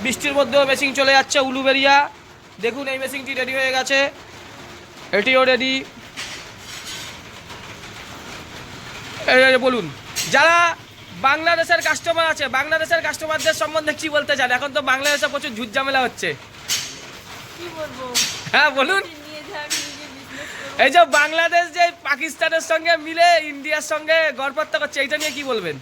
বৃষ্টির মধ্যেও মেশিন চলে যাচ্ছে উলুবেড়িয়া। দেখুন এই মেশিনটি রেডি হয়ে গেছে, এটিও রেডি। বলুন যারা বাংলাদেশের কাস্টমার আছে, বাংলাদেশের কাস্টমারদের সম্বন্ধে কি বলতে চান? এখন তো বাংলাদেশে প্রচুর ঝুট ঝামেলা হচ্ছে, কি বলবো? হ্যাঁ বলুন। এই যে বাংলাদেশ যে পাকিস্তানের সঙ্গে মিলে ইন্ডিয়ার সঙ্গে গড়পড়তা করছে, এইটা নিয়ে কি বলবেন?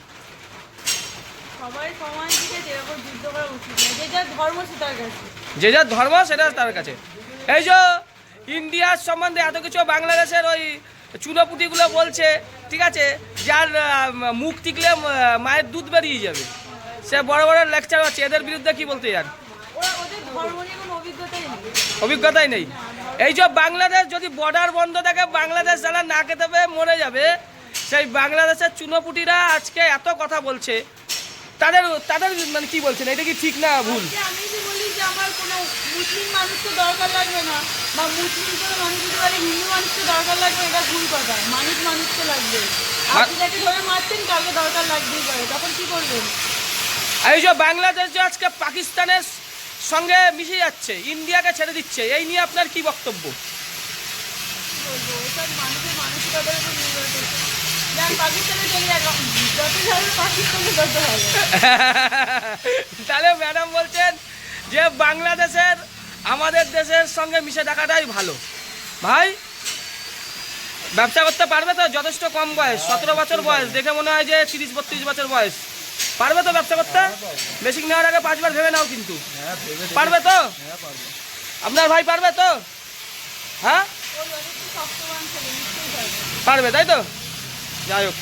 সবাই সমান দিকে যেরকম যুদ্ধ করা উচিত না, যে যার ধর্ম সে তার কাছে, যে যার ধর্ম সেটা তার কাছে। এই যে ইন্ডিয়ার সম্বন্ধে এত কিছু বাংলাদেশের ওই চুনোপুটিগুলো বলছে, ঠিক আছে, যার মুখ টিকলে মায়ের দুধ বেরিয়ে যাবে, সে বড় বড় লেকচার হচ্ছে, এদের বিরুদ্ধে কি বলতে চান? ওদের ধর্ম নিয়ে কোনো অভিজ্ঞতাই নেই। এই যে বাংলাদেশ যদি বর্ডার বন্ধ থাকে, বাংলাদেশ যারা না খেতে পেয়ে মরে যাবে, সেই বাংলাদেশের চুনোপুটিরা আজকে এত কথা বলছে, তাদের তাদের মানে কি বলছেন, এটা কি ঠিক না ভুল? আমি যে বলি যে আমার কোনো মুসলিম মানুষকে দরকার লাগবে না, বা মুসলিম কোনো মানুষ যদি বলে হিন্দু মানুষকে দরকার লাগবে, এটা ভুল কথা। মানুষকে লাগবে। আপনি যাকে ধরে মারছেন কাউকে দরকার লাগবেই পারে, তখন কি করবেন? এই যে বাংলাদেশ যে আজকে পাকিস্তানের সঙ্গে মিশে যাচ্ছে, ইন্ডিয়াকে ছেড়ে দিচ্ছে, এই নিয়ে আপনার কি বক্তব্য? বলবো ওসব মানুষের মানসিকতার উপর নির্ভর করছে। যান পাকিস্তানে চলে যাক, যত যাবে পাকিস্তানে তত হবে। তাহলে ম্যাডাম বলছেন যে বাংলাদেশের আমাদের দেশের সঙ্গে মিশে থাকাটাই ভালো। ভাই ব্যবসা করতে পারবে তো? যথেষ্ট কম বয়স, 17 বছর বয়স, দেখে মনে হয় যে 30-32 বছর বয়স। পারবে তো ব্যবসা করতে? মেশিন নেওয়ার আগে 5 বার ভেবে নাও কিন্তু। পারবে তো? আপনার ভাই পারবে তো? হ্যাঁ পারবে, তাই তো? যাই হোক,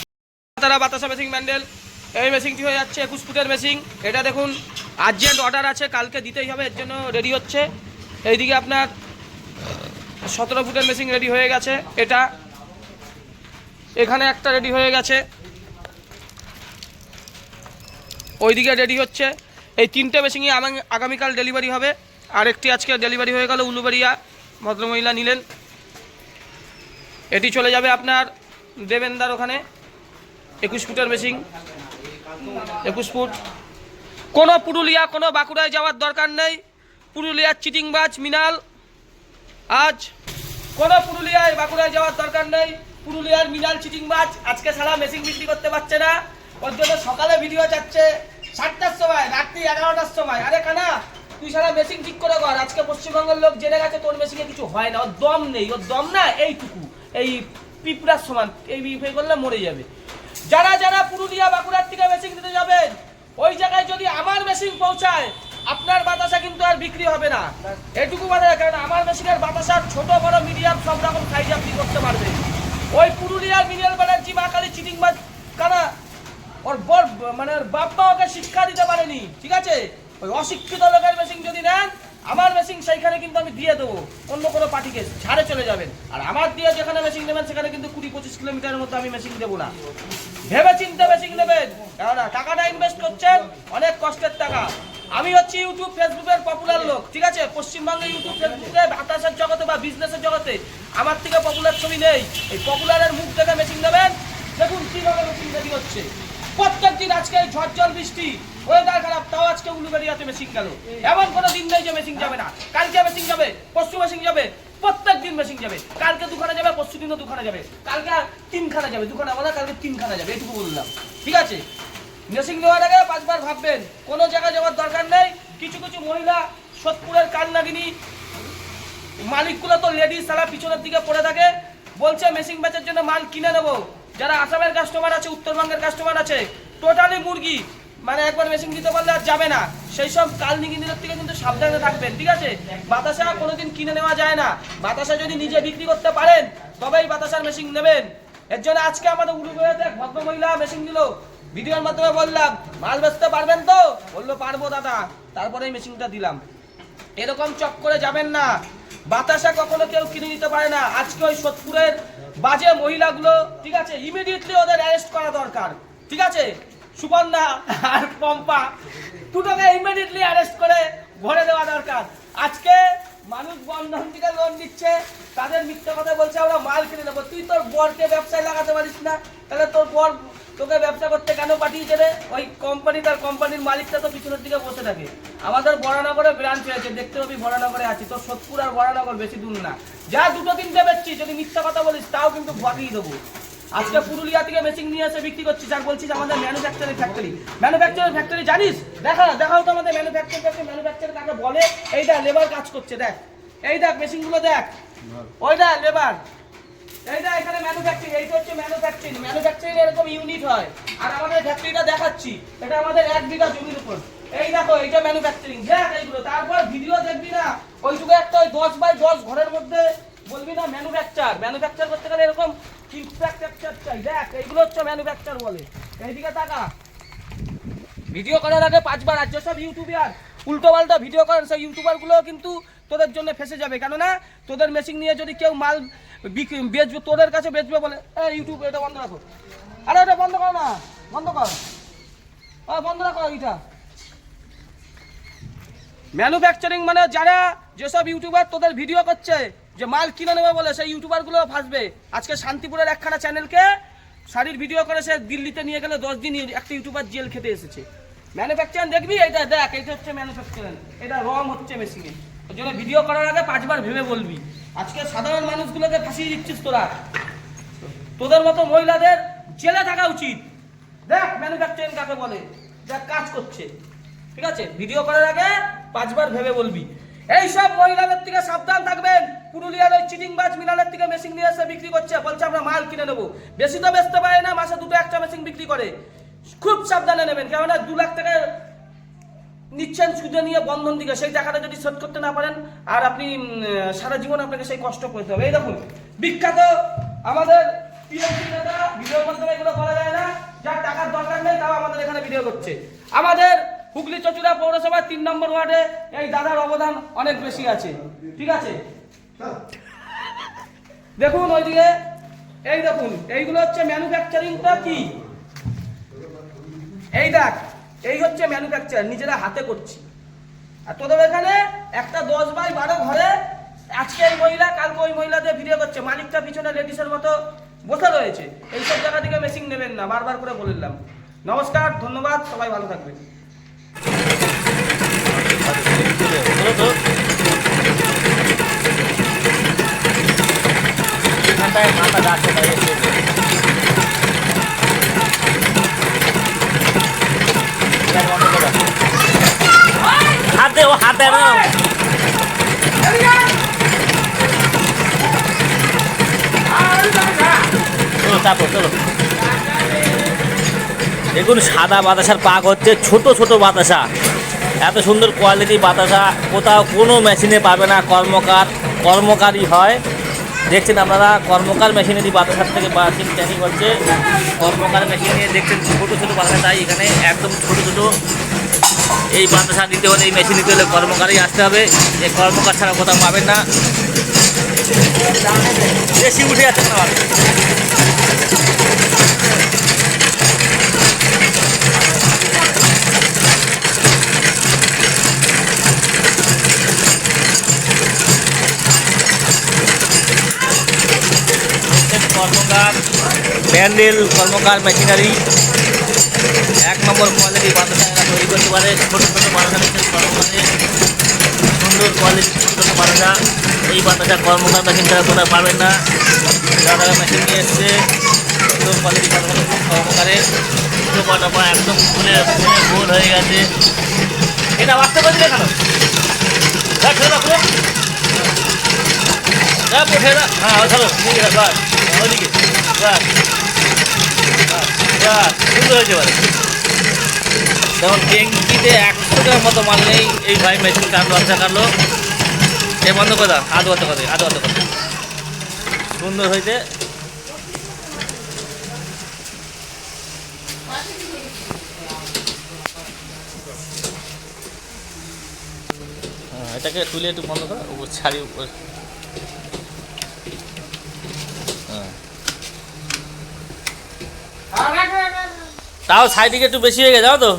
তারা বাতাসা মেশিন ব্যান্ডেল, এই মেশিনটি হয়ে যাচ্ছে 21 ফুটের মেশিন। এটা দেখুন আর্জেন্ট অর্ডার আছে, কালকে দিতেই হবে, এর জন্য রেডি হচ্ছে। এইদিকে আপনার 17 ফুটের মেশিন রেডি হয়ে গেছে, এটা এখানে একটা রেডি হয়ে গেছে, ওইদিকে রেডি হচ্ছে। এই 3টে মেশিনই আগামীকাল ডেলিভারি হবে, আরেকটি আজকে ডেলিভারি হয়ে গেল, উলুবেড়িয়া ভদ্রমহিলা নিলেন। এটি চলে যাবে আপনার দেবেন্দার ওখানে। 21 ফুটের মেশিন, 21 ফুট। কোনো পুরুলিয়া কোনো বাঁকুড়ায় যাওয়ার দরকার নেই। পুরুলিয়ার চিটিংবাজ মিনাল আজ কোনো পুরুলিয়ায় বাঁকুড়ায় যাওয়ার দরকার নেই। পুরুলিয়ার মিনাল চিটিংবাজ আজকে সারা মেশিন বিক্রি করতে পারছে না, ওর জন্য সকালে ভিডিও যাচ্ছে 7টার সময়, রাত্রি 11টার সময়। আরে কানা তুই সারা মেশিন ঠিক করে কর, আজকে পশ্চিমবঙ্গের লোক জেনে গেছে তোর মেশিনে কিছু হয় না, ওর দম নেই, ওর দম না এইটুকু, এই পিঁপড়ার সমান, এই বিফে করলে মরে যাবে। যারা যারা পুরুলিয়া বাঁকুড়ার থেকে মেশিন দিতে যাবেন, ওই জায়গায় যদি আমার মেশিন পৌঁছায়, আপনার বাতাসা কিন্তু আর বিক্রি হবে না, এটুকু বাধা। কারণ আমার মেশিনের বাতাসার ছোট বড় মিডিয়াম সব রকম সাইজ আপনি করতে পারবেন। ওই পুরুলিয়ার মিনাল ব্যানার্জি মা কালী চিটিংবাজ কানা, ওর বর মানে ওর বাপ মা ওকে শিক্ষা দিতে পারেনি, ঠিক আছে? ওই অশিক্ষিত লোকের মেশিন যদি নেন, আমার মেশিন সেইখানে কিন্তু আমি দিয়ে দেবো, অন্য কোনো পার্টিকে ছাড়ে চলে যাবেন। আর আমার দিয়ে যেখানে মেশিন নেবেন সেখানে কিন্তু 20-25 কিলোমিটারের মধ্যে আমি মেশিন দেবো না। ভেবে চিন্তে মেশিন নেবেন, কেননা টাকাটা ইনভেস্ট করছেন অনেক কষ্টের টাকা। আমি হচ্ছি ইউটিউব ফেসবুকের পপুলার লোক, ঠিক আছে? পশ্চিমবঙ্গে ইউটিউব ফেসবুকে বাতাসের জগতে বা বিজনেসের জগতে আমার থেকে পপুলার ছবি নেই। এই পপুলারের মুখ দেখে মেশিন নেবেন। দেখুন কিভাবে মেশিন রেডি হচ্ছে প্রত্যেক দিন। আজকে ঝড় বৃষ্টি, ওয়েদার খারাপ, তাও আজকে উলুবেড়িয়াতে মেশিন গেল। এমন কোনো দিন নেই যে মেশিন যাবে না। কালকে মেশিন যাবে, পরশু মেশিন যাবে, প্রত্যেক দিন মেশিন যাবে। কালকে 2খানা যাবে, পরশু দিনও 2খানা যাবে, কালকে 3খানা যাবে, 2খানা বলা কালকে 3খানা যাবে, এটুকু বললাম, ঠিক আছে? মেশিন নেওয়ার আগে 5 বার ভাববেন, কোনো জায়গায় যাওয়ার দরকার নেই। কিছু কিছু মহিলা সোদপুরের কালনাগিনী মালিকগুলো তো লেডিস, সারা পিছনের দিকে পড়ে থাকে, বলছে মেশিন বেচার জন্য মাল কিনে নেবো। যারা আসামের কাস্টমার আছে, উত্তরবঙ্গের কাস্টমার আছে, টোটালি মুরগি, মানে একবার মেশিন দিতে পারলে আর যাবে না। সেই সব কালনিগিনীদের থেকে কিন্তু সাবধানে থাকবেন, ঠিক আছে? বাতাসা কোনোদিন কিনে নেওয়া যায় না। বাতাসা যদি নিজে বিক্রি করতে পারেন তবেই বাতাসার মেশিন নেবেন। এর জন্য আজকে আমাদের উলুবেড়িয়াতে এক ভদ্রমহিলা মেশিন দিল, ভিডিওর মাধ্যমে বললাম মাল বেচতে পারবেন তো? বললো পারবো দাদা, তারপরেই মেশিনটা দিলাম। এরকম চক করে যাবেন না, বাতাসা কখনো কেউ কিনে নিতে পারে না। আজকে ওই সোদপুরের বাজে মহিলাগুলো, ঠিক আছে, ইমিডিয়েটলি ওদের অ্যারেস্ট করা দরকার, ঠিক আছে? সুবর্ণা আর পম্পা দুটোকে ইমিডিয়েটলি অ্যারেস্ট করে ভরে দেওয়া দরকার। আজকে মানুষ বন্ধন থেকে লোন দিচ্ছে, তাদের মিথ্যে কথা বলছে আমরা মাল কিনে নেবো। তুই তোর বরকে ব্যবসায় লাগাতে পারিস না, তাহলে তোর বর তোকে ব্যবসা করতে কেন পাঠিয়েছে রে? ওই কোম্পানি, তার কোম্পানির মালিকটা তো পিছনের দিকে বসে থাকে। আমাদের বরানগরে ব্রাঞ্চ হয়েছে, দেখতে পাবি বরানগরে আছি। তো সোদপুর আর বরানগর বেশি দূর না, যা 2-3টে বেচছি। যদি মিথ্যা কথা বলিস তাও কিন্তু ভাগিয়ে দেবো। আজকে পুরুলিয়া থেকে মেশিন নিয়ে এসে বিক্রি করছিস আর বলছিস আমাদের ম্যানুফ্যাকচারিং ফ্যাক্টরি। ম্যানুফ্যাকচারিং ফ্যাক্টরি জানিস? দেখাও তো আমাদের ম্যানুফ্যাকচার কাকে বলে। এই দেখ লেবার কাজ করছে, দেখ এই দেখ মেশিনগুলো দেখ, ওই দেখ লেবার, এই দেখ এখানে ম্যানুফ্যাকচারিং। এইটা হচ্ছে ম্যানুফ্যাকচারিং এরকম ইউনিট হয়। আর আমাদের ফ্যাক্টরিটা দেখাচ্ছি, এটা আমাদের 1 বিঘা জমির উপর। এই দেখো এইটা ম্যানুফ্যাকচারিং, দেখ এইগুলো। তারপর ভিডিও দেখবি না ওইটুকু একটা ওই 10x10 ঘরের মধ্যে বলবি না ম্যানুফ্যাকচার করতে গেলে এরকম ইনফ্রাস্ট্রাকচার চাই। দেখ এইগুলো হচ্ছে ম্যানুফ্যাকচার বলে। এইদিকে তাকা, ভিডিও করার আগে 5 বার। আর যেসব ইউটিউবার উল্টো পাল্টা ভিডিও করেন সেই ইউটিউবারগুলো কিন্তু তোদের জন্য ফেসে যাবে। কেননা তোদের মেশিন নিয়ে যদি কেউ মাল বেচবে, তোদের কাছে বেচবে বলে, ইউটিউব এটা বন্ধ রাখো। আরে ওটা বন্ধ কর না, বন্ধ কর, বন্ধ রাখো এইটা। ম্যানুফ্যাকচারিং মানে যারা যেসব ইউটিউবার তোদের ভিডিও করছে যে মাল কিনে নেবে বলে, সেই ইউটিউবারগুলো ফাঁসবে। আজকে শান্তিপুরের একখানা চ্যানেলকে শাড়ির ভিডিও করে সে দিল্লিতে নিয়ে গেলে 10 দিন একটা ইউটিউবার জেল খেতে এসেছে। ম্যানুফ্যাকচারিং দেখবি, এইটা দেখ, এইটা হচ্ছে ম্যানুফ্যাকচারিং, এটা রং হচ্ছে মেশিনে। ওই জন্য ভিডিও করার আগে 5 বার ভেবে বলবি। আজকে সাধারণ মানুষগুলোকে ফাঁসিয়ে দিচ্ছিস তোরা। তোদের মতো মহিলাদের জেলে থাকা উচিত। দেখ ম্যানুফ্যাকচারিং কাকে বলে, যা কাজ করছে। ঠিক আছে, ভিডিও করার আগে 5 বার ভেবে বলবি। এইসব মহিলাদের থেকে সাবধান থাকবেন। পুরুলিয়ার ওই চিটিংবাজ মিনালের থেকে মেশিন নিয়ে এসে বিক্রি করছে, বলছে আমরা মাল কিনে নেবো। বেশি তো বেচতে পারে না, মাসে 2-1টা মেশিন বিক্রি করে। খুব সাবধানে নেবেন, কেননা 2 লাখ টাকা নিচ্ছেন সুদে নিয়ে বন্ধন দিকে। সেই টাকাটা যদি শোধ করতে না পারেন আর আপনি সারা জীবন আপনাকে সেই কষ্ট করতে হবে। এই দেখুন বিখ্যাত আমাদের টিএমসি নেতা, ভিডিওর মাধ্যমে এগুলো করা যায় না, যার টাকার দরকার নেই তাও আমাদের এখানে ভিডিও করছে। আমাদের হুগলি চচুড়া পৌরসভার 3 নম্বর ওয়ার্ডে এই দাদার অবদান অনেক বেশি আছে। ঠিক আছে, দেখুন ওইদিকে, এই দেখুন এইগুলো হচ্ছে ম্যানুফ্যাকচারিংটা কি। এই দেখ, এই হচ্ছে ম্যানুফ্যাকচার, নিজেরা হাতে করছি। আর তোদের এখানে একটা 10x12 ঘরে আজকে এই মহিলা, কালকে ওই মহিলাদের ভিডিও করছে। মালিকটা পিছনে লেডিসের মতো বসে রয়েছে। এইসব জায়গা থেকে মেশিন নেবেন না, বারবার করে বললাম। নমস্কার, ধন্যবাদ, সবাই ভালো থাকবেন। হাতে চলো। দেখুন সাদা বাতাসার পাক হচ্ছে, ছোট ছোট বাতাসা, এত সুন্দর কোয়ালিটি বাতাসা কোথাও কোনো মেশিনে পাবে না। কর্মকারই হয়। দেখছেন আপনারা, কর্মকার মেশিনেরই বাতাসার থেকে মেশিন ট্যানি করছে। কর্মকার মেশিনে দেখছেন ছোটো ছোটো বাতাসা, তাই এখানে একদম ছোটো ছোটো। এই বাতাসা নিতে হলে, এই মেশিন নিতে হলে কর্মকারই আসতে হবে। এই কর্মকার ছাড়া কোথাও পাবেন না। বেশি উঠে যাচ্ছে না। কর্মকার ব্যান্ডেল, কর্মকার মেশিনারি 1 নম্বর কোয়ালিটি বাতাসা এরা তৈরি করতে পারে। ছোটো ছোটো বাতাসা নিচ্ছেন কর্মকারে, সুন্দর কোয়ালিটি ছোটো ছোটো বাতাসা। এই বাতাসা কর্মকার মেশিন ছাড়া কোথাও পাবেন না। যারা মেশিন নিয়ে এসছে সুন্দর কোয়ালিটি বাতাসা কর্মকারের, ছোটো একদম ফুলে ফুল হয়ে গেছে। এটা বাঁচতে পারছি কেন? হ্যাঁ চলো, ঠিক আছে, বাস ওইদিকে, বাস সুন্দর হয়েছে। পারে যেমন ট্যাঙ্কিতে 100 টাকার মতো মাল নেই। এই ভাই মেশিন কাটলো, আচ্ছা কাটলো, এ বন্ধ করে দাও, আধ করতে সুন্দর হয়েছে। এটাকে তুলে একটু বন্ধ করো, ছাড়ি উপর। তাও সাইডে একটু বেশি হয়ে গেছে, জানো তো।